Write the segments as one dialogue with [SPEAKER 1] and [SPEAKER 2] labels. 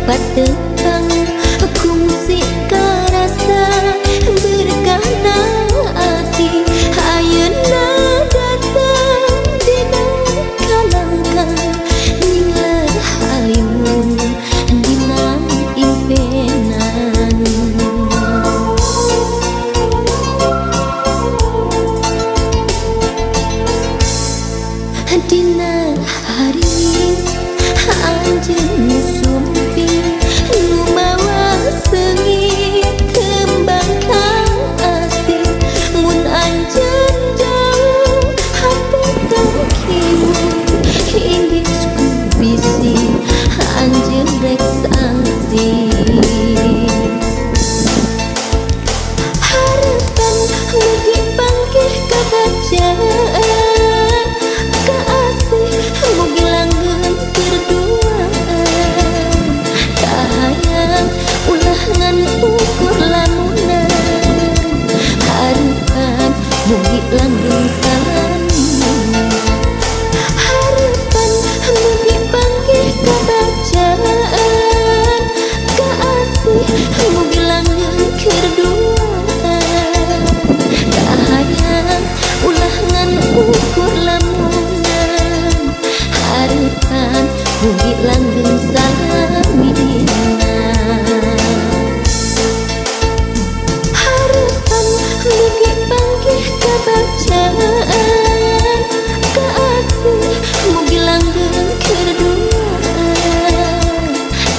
[SPEAKER 1] patentang aku musik karasa berkana hati ayeuna datang dina kalangkang ninglah hayun dina impenan dina hari anjeun sumpi nu mawa seungit kembang kasih mun anjeun jauh hati terkimu indis ku bisi anjeun rek sangsi harapan mugi bangkih kabacaan kaasih mugi langgeng berduaan kahayang ulah ngan ukur lamunan harapan mugi langgeng salamunan harapan mugi bangkih kabacaan kaasih mugi langgeng berduaan kahayang ulah ngan ukur lamunan harapan mugi langgeng salamina harapan mugi bangkih kabacaan kaasih mugi langgeng kerduaan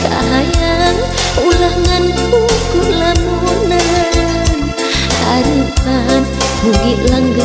[SPEAKER 1] kahayang ulah ngan ukur lamunan harapan mugi langgeng